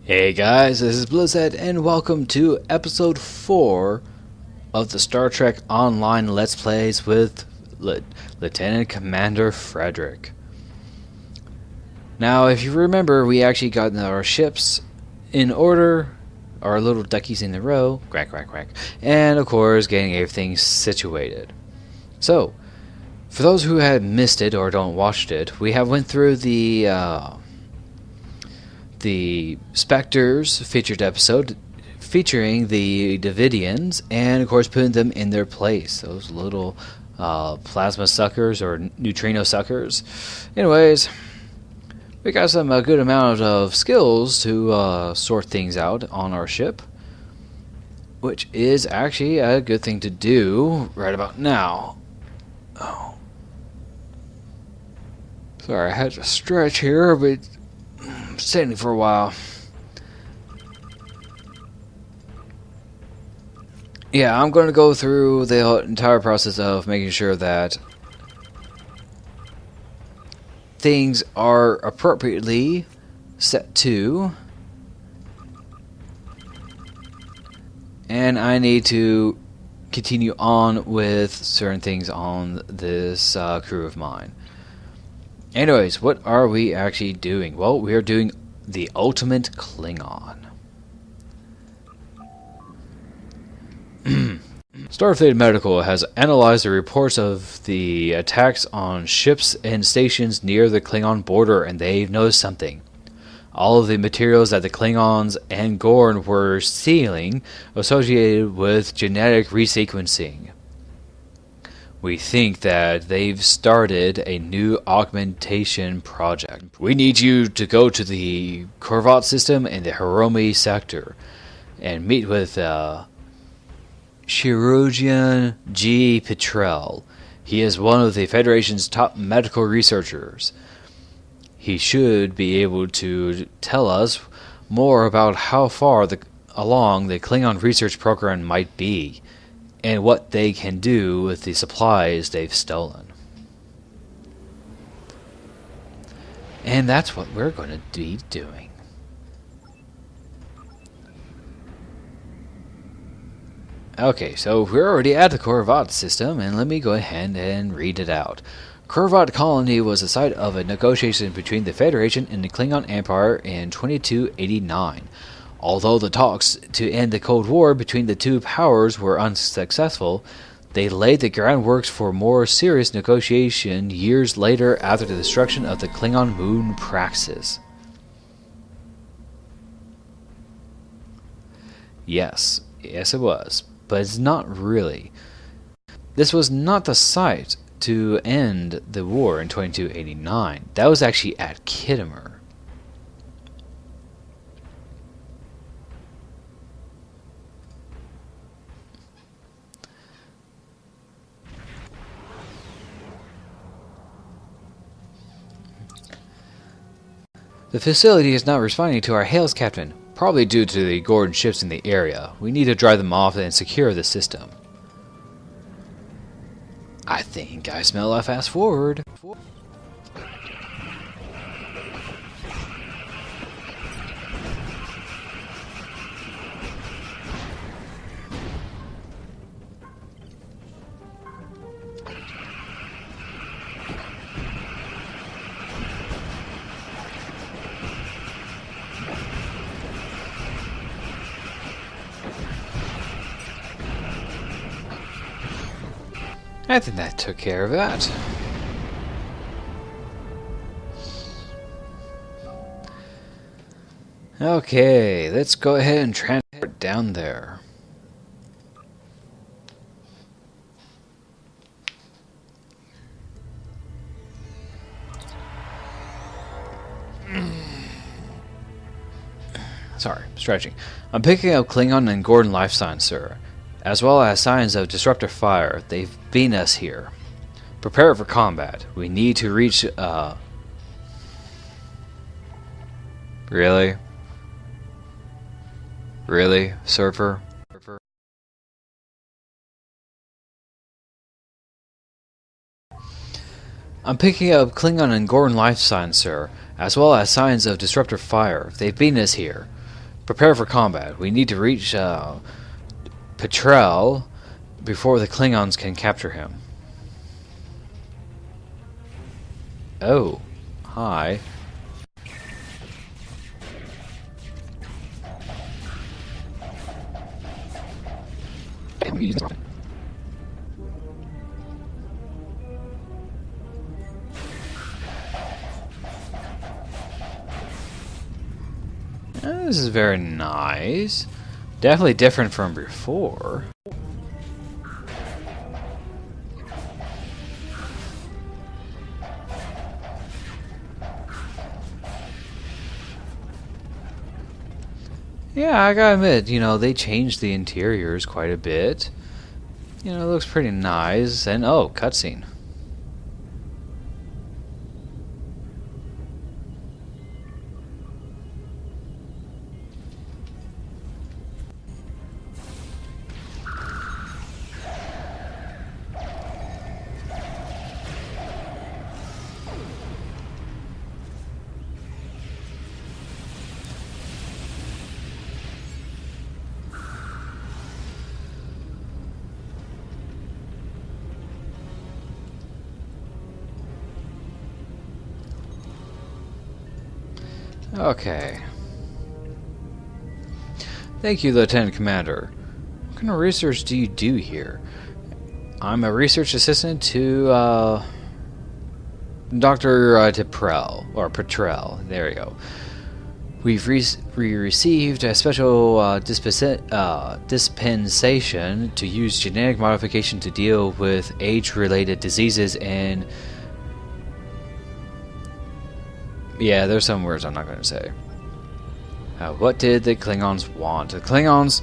Hey guys, this is Blizzard and welcome to episode 4 of the Star Trek Online Let's Plays with Lieutenant Commander Frederick. Now, if you remember, we actually got our ships in order, our little duckies in the row, quack quack quack, and of course getting everything situated. So, for those who had missed it or don't watched it, we have went through the Spectres featured episode featuring the Davidians and of course putting them in their place, those little plasma suckers or neutrino suckers. Anyways, we got a good amount of skills to sort things out on our ship, which is actually a good thing to do right about now. Oh, sorry, I had to stretch here, but standing for a while. Yeah, I'm going to go through the entire process of making sure that things are appropriately set to, and I need to continue on with certain things on this crew of mine. Anyways, what are we actually doing? Well, we are doing the ultimate Klingon. Starfleet Medical has analyzed the reports of the attacks on ships and stations near the Klingon border, and they've noticed something. All of the materials that the Klingons and Gorn were stealing associated with genetic resequencing. We think that they've started a new augmentation project. We need you to go to the Korvat system in the Hiromi sector and meet with Chirurgian G. Petrel. He is one of the Federation's top medical researchers. He should be able to tell us more about how far along the Klingon research program might be, and what they can do with the supplies they've stolen. And that's what we're going to be doing. Okay, so we're already at the Korvat system, and let me go ahead and read it out. Korvat Colony was the site of a negotiation between the Federation and the Klingon Empire in 2289. Although the talks to end the Cold War between the two powers were unsuccessful, they laid the groundwork for more serious negotiation years later after the destruction of the Klingon moon Praxis. Yes it was, but it's not really. This was not the site to end the war in 2289. That was actually at Kittimer. The facility is not responding to our hails, Captain. Probably due to the Gorn ships in the area. We need to drive them off and secure the system. I think I smell a fast forward. I think that took care of that. Okay, let's go ahead and transport down there. Sorry, stretching. I'm picking up Klingon and Gorn life signs, sir, as well as signs of disruptor fire. They've beaten us here. Prepare for combat. We need to reach, Really? Really, Surfer? I'm picking up Klingon and Gorn life signs, sir, as well as signs of disruptor fire. They've beaten us here. Prepare for combat. We need to reach Petrel before the Klingons can capture him. Oh, hi. This is very nice. Definitely different from before. Yeah, I gotta admit, you know, they changed the interiors quite a bit. You know, it looks pretty nice. And oh, cutscene. Okay. Thank you, Lieutenant Commander. What kind of research do you do here? I'm a research assistant to Dr. Petrel. There we go. We received a special dispensation to use genetic modification to deal with age-related diseases and... Yeah, there's some words I'm not going to say. What did the Klingons want? The Klingons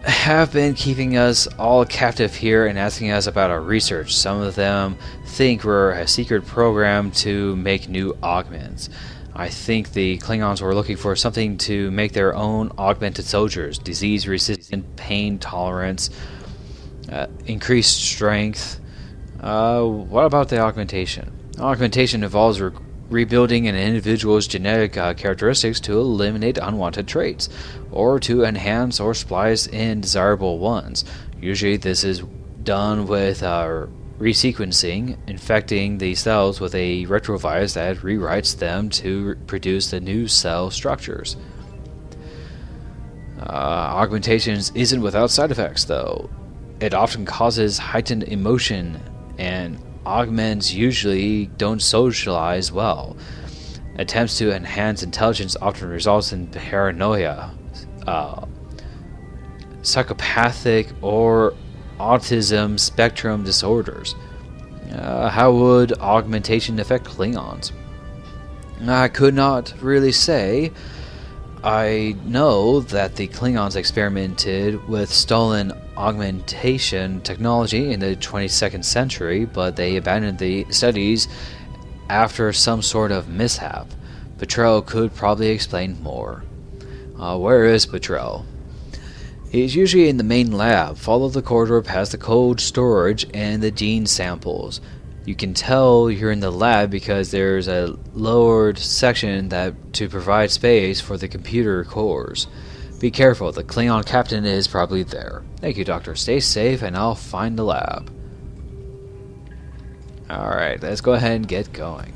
have been keeping us all captive here and asking us about our research. Some of them think we're a secret program to make new augments. I think the Klingons were looking for something to make their own augmented soldiers. Disease resistant, pain tolerance, increased strength. What about the augmentation? Augmentation involves rebuilding an individual's genetic characteristics to eliminate unwanted traits, or to enhance or splice in desirable ones. Usually this is done with resequencing, infecting the cells with a retrovirus that rewrites them to produce the new cell structures. Augmentations isn't without side effects, though. It often causes heightened emotion, and augments usually don't socialize well. Attempts to enhance intelligence often results in paranoia, psychopathic or autism spectrum disorders. How would augmentation affect Klingons? I could not really say. I know that the Klingons experimented with stolen augmentation technology in the 22nd century, but they abandoned the studies after some sort of mishap. Petrel could probably explain more. Where is Petrel? He's usually in the main lab. Follow the corridor past the cold storage and the gene samples. You can tell you're in the lab because there's a lowered section to provide space for the computer cores. Be careful, the Klingon captain is probably there. Thank you, Doctor. Stay safe and I'll find the lab. Alright, let's go ahead and get going.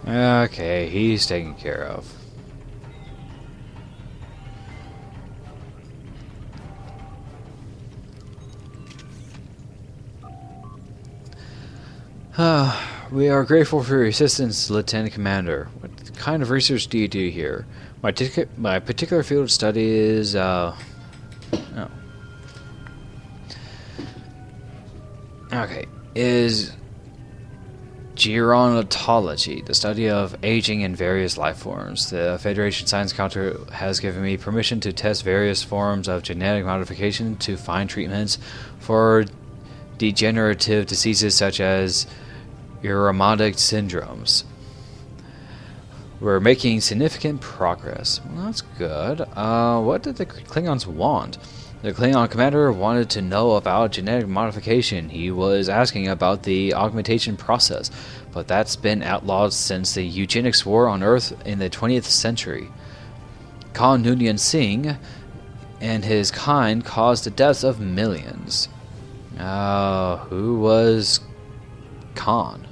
Okay, he's taken care of. We are grateful for your assistance, Lieutenant Commander. What kind of research do you do here? My particular field of study is, is gerontology, the study of aging in various life forms. The Federation Science Council has given me permission to test various forms of genetic modification to find treatments for degenerative diseases such as rheumatic syndromes. We're making significant progress. Well, that's good. What did the Klingons want? The Klingon commander wanted to know about genetic modification. He was asking about the augmentation process, but that's been outlawed since the eugenics war on Earth in the 20th century. Khan Noonien Singh and his kind caused the deaths of millions. Who was Khan?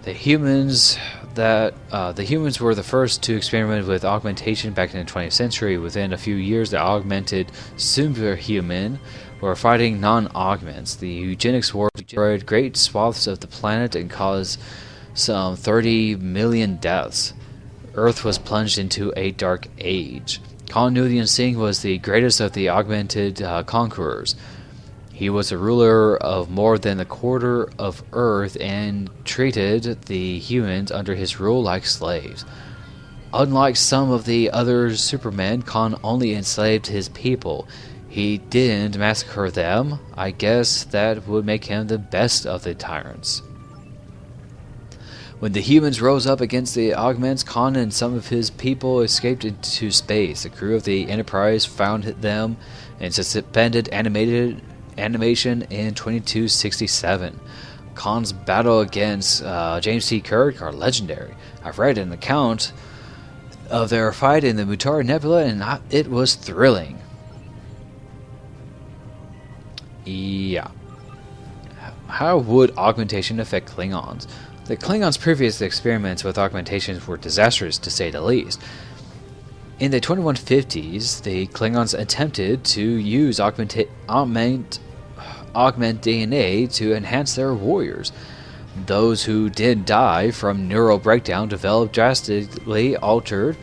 The humans were the first to experiment with augmentation back in the 20th century. Within a few years, the augmented superhuman were fighting non-augments. The eugenics war destroyed great swaths of the planet and caused some 30 million deaths. Earth was plunged into a dark age. Khan Noonien Singh was the greatest of the augmented conquerors. He was a ruler of more than a quarter of Earth and treated the humans under his rule like slaves. Unlike some of the other supermen, Khan only enslaved his people. He didn't massacre them. I guess that would make him the best of the tyrants. When the humans rose up against the augments, Khan and some of his people escaped into space. The crew of the Enterprise found them and suspended animation in 2267. Khan's battle against James T. Kirk are legendary. I've read an account of their fight in the Mutara Nebula, and it was thrilling. Yeah. How would augmentation affect Klingons? The Klingons' previous experiments with augmentations were disastrous, to say the least. In the 2150s, the Klingons attempted to use augment DNA to enhance their warriors. Those who did die from neural breakdown developed drastically altered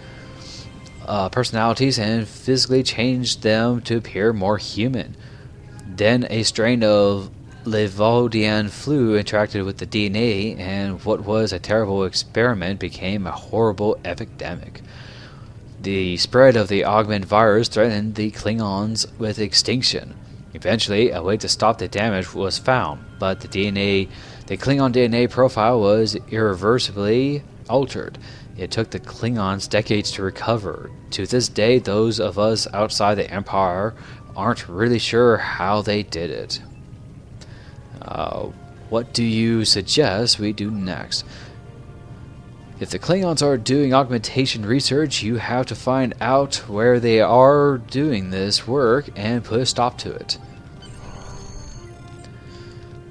personalities and physically changed them to appear more human. Then a strain of Livaudian flu interacted with the DNA, and what was a terrible experiment became a horrible epidemic. The spread of the augment virus threatened the Klingons with extinction. Eventually, a way to stop the damage was found, but the Klingon DNA profile was irreversibly altered. It took the Klingons decades to recover. To this day, those of us outside the Empire aren't really sure how they did it. What do you suggest we do next? If the Klingons are doing augmentation research, you have to find out where they are doing this work and put a stop to it.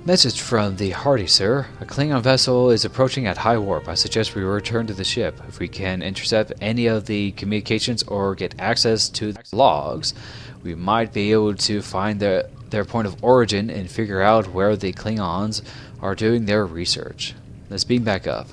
Message from the Hardy, sir. A Klingon vessel is approaching at high warp. I suggest we return to the ship. If we can intercept any of the communications or get access to the logs, we might be able to find their point of origin and figure out where the Klingons are doing their research. Let's beam back up.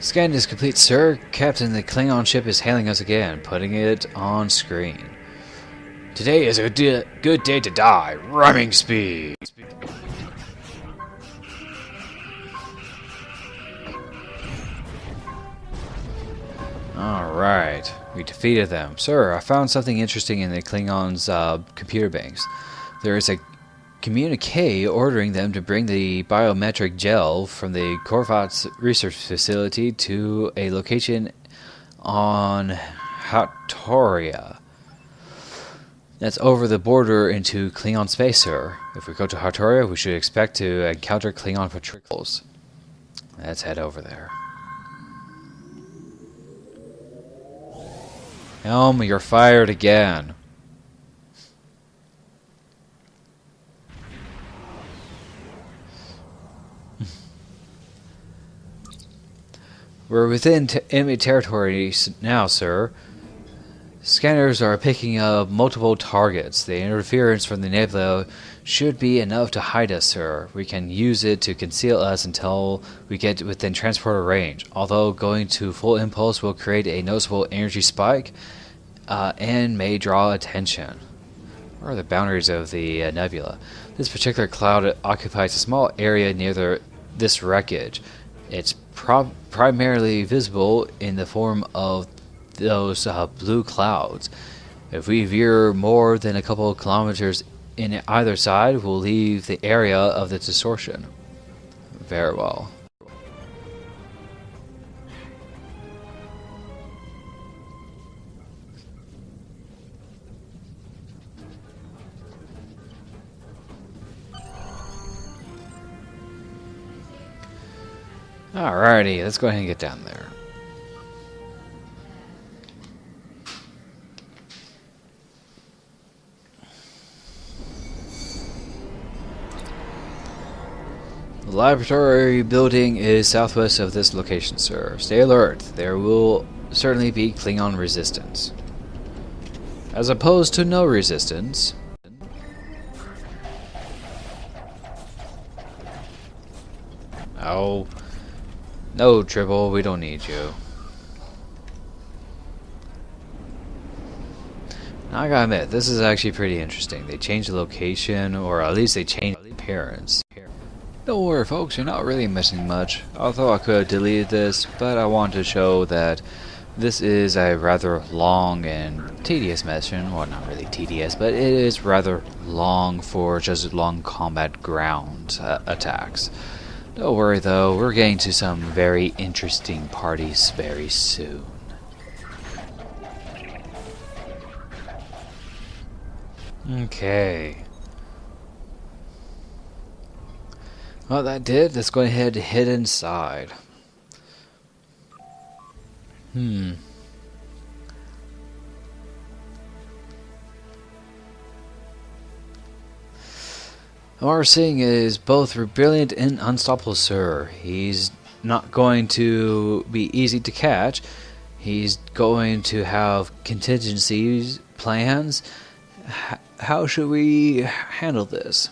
Scan is complete, sir. Captain, the Klingon ship is hailing us again, putting it on screen. Today is a good day to die. Rhyming speed. Alright, we defeated them. Sir, I found something interesting in the Klingons' computer banks. There is a communique ordering them to bring the biometric gel from the Korvat's research facility to a location on Hatoria. That's over the border into Klingon space, sir. If we go to Hatoria, we should expect to encounter Klingon patrols. Let's head over there. Helm, you're fired again. We're within enemy territory now, sir. Scanners are picking up multiple targets. The interference from the nebula should be enough to hide us, sir. We can use it to conceal us until we get within transporter range. Although going to full impulse will create a noticeable energy spike and may draw attention. What are the boundaries of the nebula? This particular cloud occupies a small area near this wreckage. It's primarily visible in the form of those blue clouds. If we veer more than a couple of kilometers in either side, we'll leave the area of the distortion. Very well. Alrighty, let's go ahead and get down there. The laboratory building is southwest of this location, sir. Stay alert. There will certainly be Klingon resistance. As opposed to no resistance. Oh. No, Tribble, we don't need you. Now, I gotta admit, this is actually pretty interesting. They changed the location, or at least they changed the appearance. Don't worry, folks, you're not really missing much. Although I could have deleted this, but I want to show that this is a rather long and tedious mission. Well, not really tedious, but it is rather long for just long combat ground attacks. Don't worry though, we're getting to some very interesting parties very soon. Okay. Well, that did. Let's go ahead and head inside. Our Signh is both brilliant and unstoppable, sir. He's not going to be easy to catch. He's going to have contingencies, plans. How should we handle this?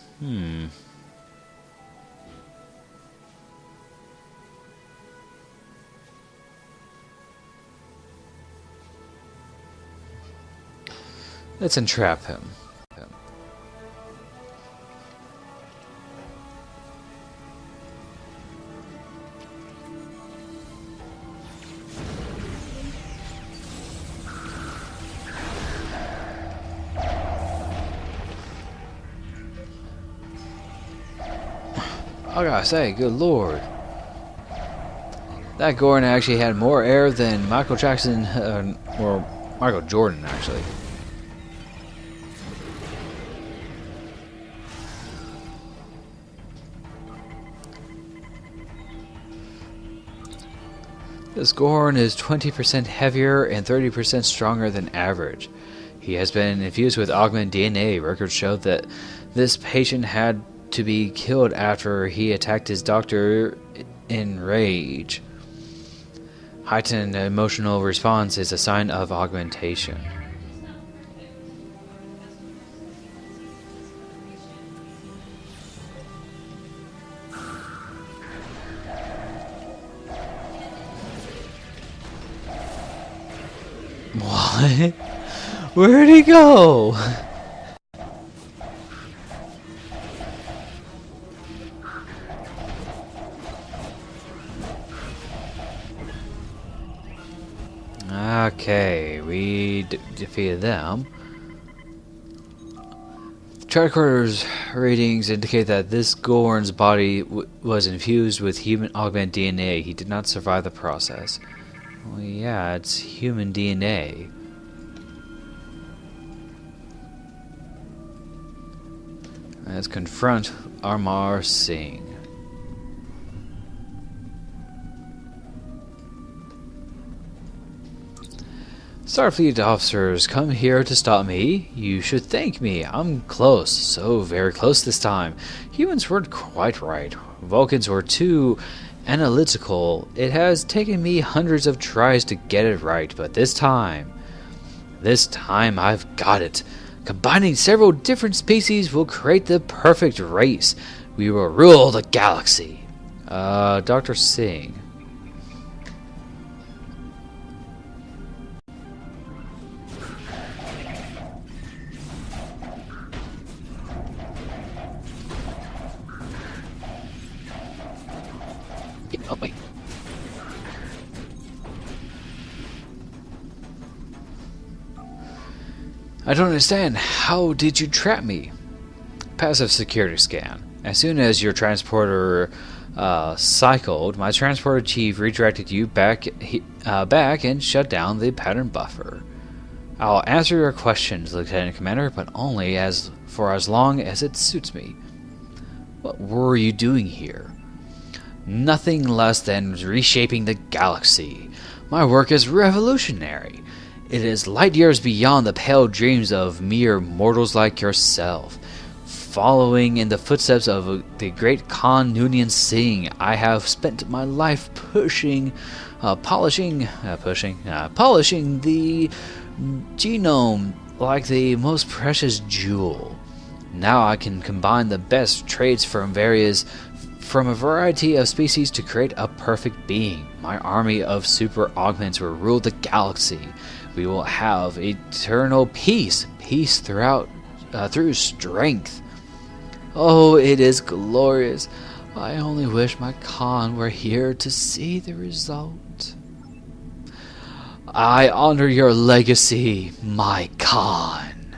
Let's entrap him. I gotta say, good lord. That Gorn actually had more air than Michael Jackson, or Michael Jordan, actually. This Gorn is 20% heavier and 30% stronger than average. He has been infused with augmented DNA. Records show that this patient had to be killed after he attacked his doctor in rage. Heightened emotional response is a sign of augmentation. What? Where'd he go? Okay, we defeated them. Tricorders readings indicate that this Gorn's body was infused with human augmented DNA. He did not survive the process. Well, yeah, it's human DNA. Let's confront Amar Signh. Starfleet officers come here to stop me. You should thank me. I'm close, so very close this time. Humans weren't quite right. Vulcans were too analytical. It has taken me hundreds of tries to get it right, but this time I've got it. Combining several different species will create the perfect race. We will rule the galaxy. Dr. Signh. Oh, wait. I don't understand. How did you trap me? Passive security scan. As soon as your transporter cycled, my transporter chief redirected you back and shut down the pattern buffer. I'll answer your questions, Lieutenant Commander, but only for as long as it suits me. What were you doing here? Nothing less than reshaping the galaxy. My work is revolutionary. It is light years beyond the pale dreams of mere mortals like yourself. Following in the footsteps of the great Khan Noonien Signh, I have spent my life polishing the genome like the most precious jewel. Now I can combine the best traits from a variety of species to create a perfect being. My army of super augments will rule the galaxy. We will have eternal peace through strength. Oh, it is glorious. I only wish my Khan were here to see the result. I honor your legacy, my Khan.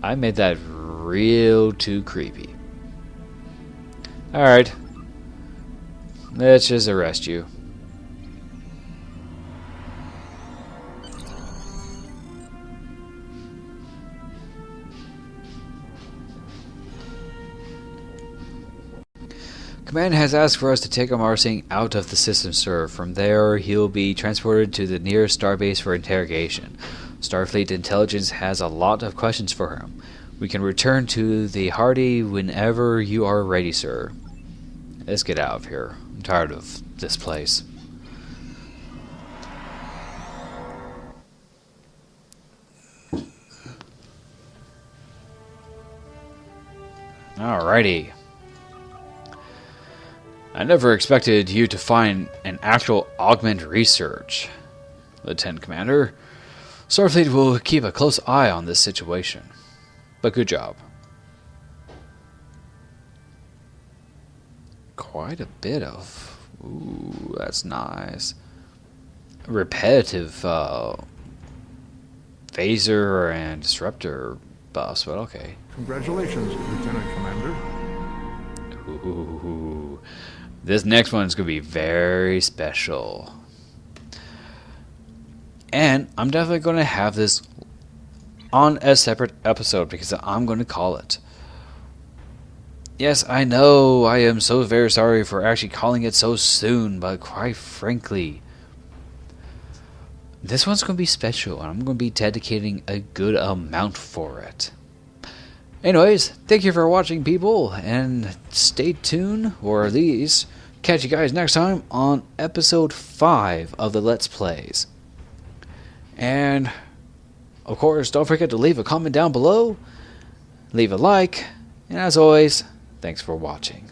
I made that real too creepy. Alright. Let's just arrest you. Command has asked for us to take Amar Signh out of the system, sir. From there, he'll be transported to the nearest starbase for interrogation. Starfleet intelligence has a lot of questions for him. We can return to the Hardy whenever you are ready, sir. Let's get out of here. I'm tired of this place. Alrighty. I never expected you to find an actual augment research, Lieutenant Commander. Starfleet will keep a close eye on this situation. But good job. Quite a bit of... Ooh, that's nice. Repetitive phaser and disruptor buffs, but okay. Congratulations, Lieutenant Commander. Ooh. This next one is going to be very special. And I'm definitely going to have this on a separate episode because I'm going to call it. Yes, I know I am so very sorry for actually calling it so soon, but quite frankly, this one's going to be special and I'm going to be dedicating a good amount for it. Anyways, thank you for watching, people, and stay tuned, or at least catch you guys next time on episode 5 of the Let's Plays. And, of course, don't forget to leave a comment down below, leave a like, and as always, thanks for watching.